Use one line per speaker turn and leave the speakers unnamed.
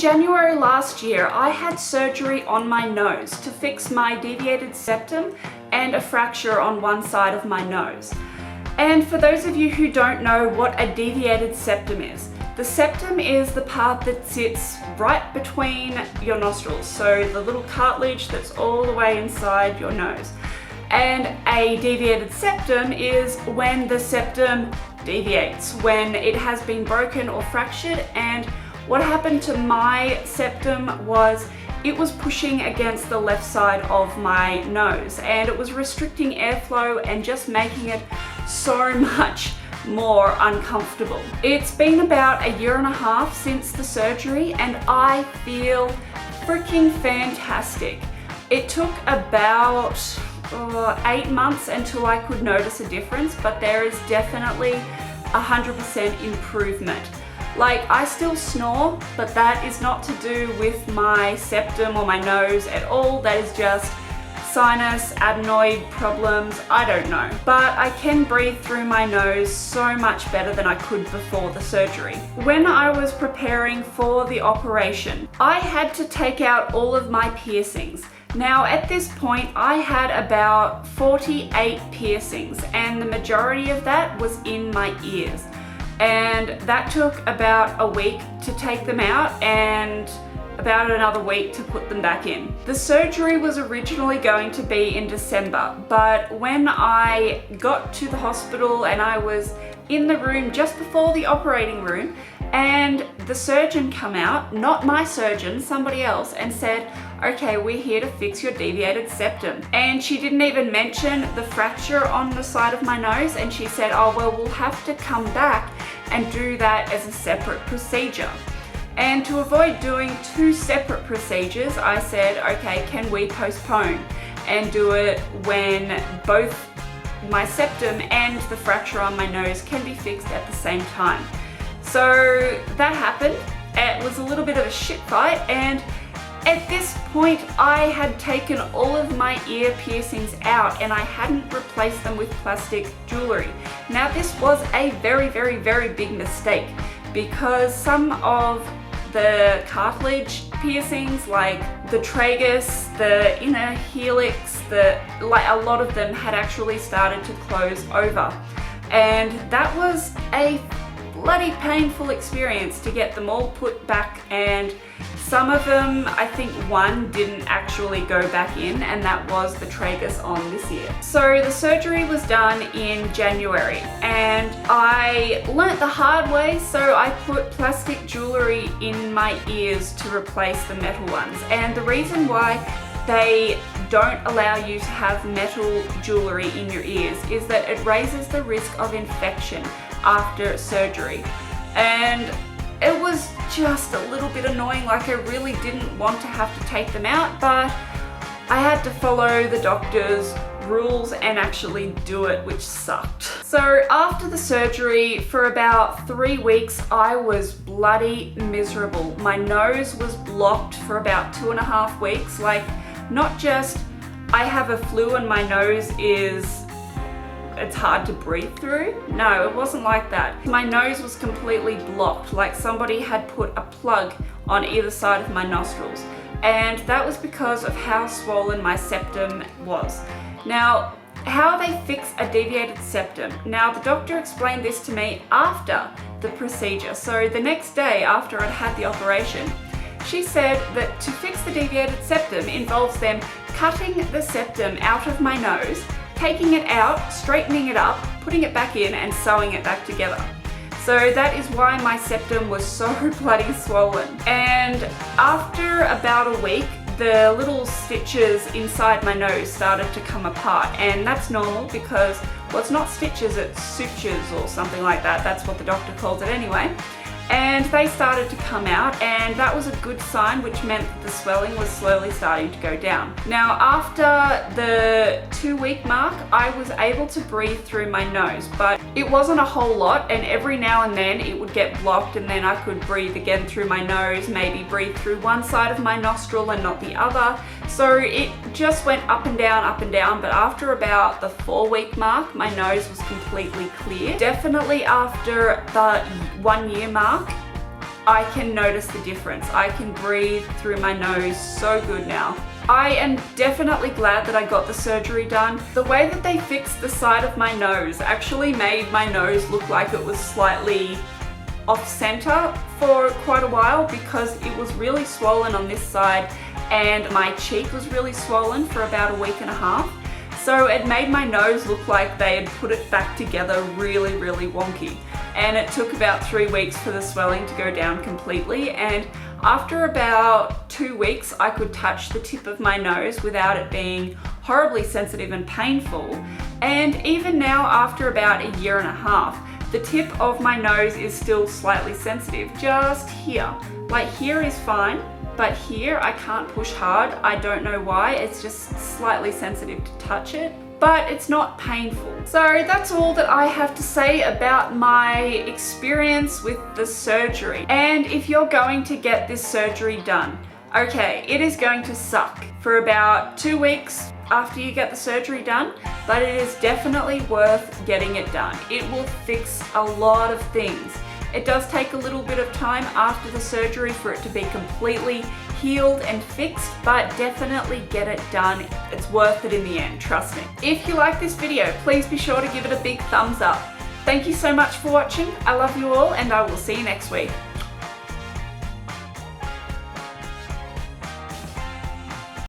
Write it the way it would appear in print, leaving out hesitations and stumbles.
January last year, I had surgery on my nose to fix my deviated septum and a fracture on one side of my nose. And for those of you who don't know what a deviated septum is, the septum is the part that sits right between your nostrils, so the little cartilage that's all the way inside your nose. And a deviated septum is when the septum deviates, when it has been broken or fractured. And what happened to my septum was it was pushing against the left side of my nose, and it was restricting airflow and just making it so much more uncomfortable. It's been about a year and a half since the surgery, and I feel freaking fantastic. It took about 8 months until I could notice a difference, but there is definitely 100% improvement. Like, I still snore, but that is not to do with my septum or my nose at all. That is just sinus, adenoid problems, I don't know. But I can breathe through my nose so much better than I could before the surgery. When I was preparing for the operation, I had to take out all of my piercings. Now, at this point, I had about 48 piercings, and the majority of that was in my ears. And that took about a week to take them out and about another week to put them back in. The surgery was originally going to be in December, but when I got to the hospital and I was in the room just before the operating room, and the surgeon came out, not my surgeon, somebody else, and said, okay, we're here to fix your deviated septum. And she didn't even mention the fracture on the side of my nose, and she said, oh, well, we'll have to come back and do that as a separate procedure. And to avoid doing two separate procedures, I said, okay, can we postpone and do it when both my septum and the fracture on my nose can be fixed at the same time? So that happened. It was a little bit of a shit fight, and at this point I had taken all of my ear piercings out and I hadn't replaced them with plastic jewelry. Now, this was a very, very, very big mistake, because some of the cartilage piercings, like the tragus, the inner helix, a lot of them had actually started to close over. And that was a bloody painful experience to get them all put back, and some of them, I think one didn't actually go back in, and that was the tragus on this ear. So the surgery was done in January, and I learnt the hard way, so I put plastic jewelry in my ears to replace the metal ones. And the reason why they don't allow you to have metal jewelry in your ears is that it raises the risk of infection after surgery. And it was just a little bit annoying. Like, I really didn't want to have to take them out, but I had to follow the doctor's rules and actually do it, which sucked. So after the surgery, for about 3 weeks, I was bloody miserable. My nose was blocked for about 2.5 weeks. Like, not just I have a flu and my nose it's hard to breathe through. No, it wasn't like that. My nose was completely blocked, like somebody had put a plug on either side of my nostrils. And that was because of how swollen my septum was. Now, how they fix a deviated septum. Now, the doctor explained this to me after the procedure. So the next day after I'd had the operation, she said that to fix the deviated septum involves them cutting the septum out of my nose, taking it out, straightening it up, putting it back in, and sewing it back together. So that is why my septum was so bloody swollen. And after about a week, the little stitches inside my nose started to come apart, and that's normal because, well, it's not stitches, it's sutures or something like that. That's what the doctor calls it anyway. And they started to come out, and that was a good sign, which meant that the swelling was slowly starting to go down. Now, after the 2-week mark, I was able to breathe through my nose, but it wasn't a whole lot, and every now and then it would get blocked, and then I could breathe again through my nose, maybe breathe through one side of my nostril and not the other. So it just went up and down, but after about the 4-week mark, my nose was completely clear. Definitely after the 1 year mark, I can notice the difference. I can breathe through my nose so good now. I am definitely glad that I got the surgery done. The way that they fixed the side of my nose actually made my nose look like it was slightly off center for quite a while, because it was really swollen on this side and my cheek was really swollen for about a week and a half. So it made my nose look like they had put it back together really, really wonky. And it took about 3 weeks for the swelling to go down completely. And after about 2 weeks, I could touch the tip of my nose without it being horribly sensitive and painful. And even now, after about a year and a half, the tip of my nose is still slightly sensitive, just here. Like here is fine, but here I can't push hard. I don't know why, it's just slightly sensitive to touch it, but it's not painful. So that's all that I have to say about my experience with the surgery. And if you're going to get this surgery done, okay, it is going to suck for about 2 weeks after you get the surgery done, but it is definitely worth getting it done. It will fix a lot of things. It does take a little bit of time after the surgery for it to be completely healed and fixed, but definitely get it done. It's worth it in the end, trust me. If you like this video, please be sure to give it a big thumbs up. Thank you so much for watching. I love you all, and I will see you next week.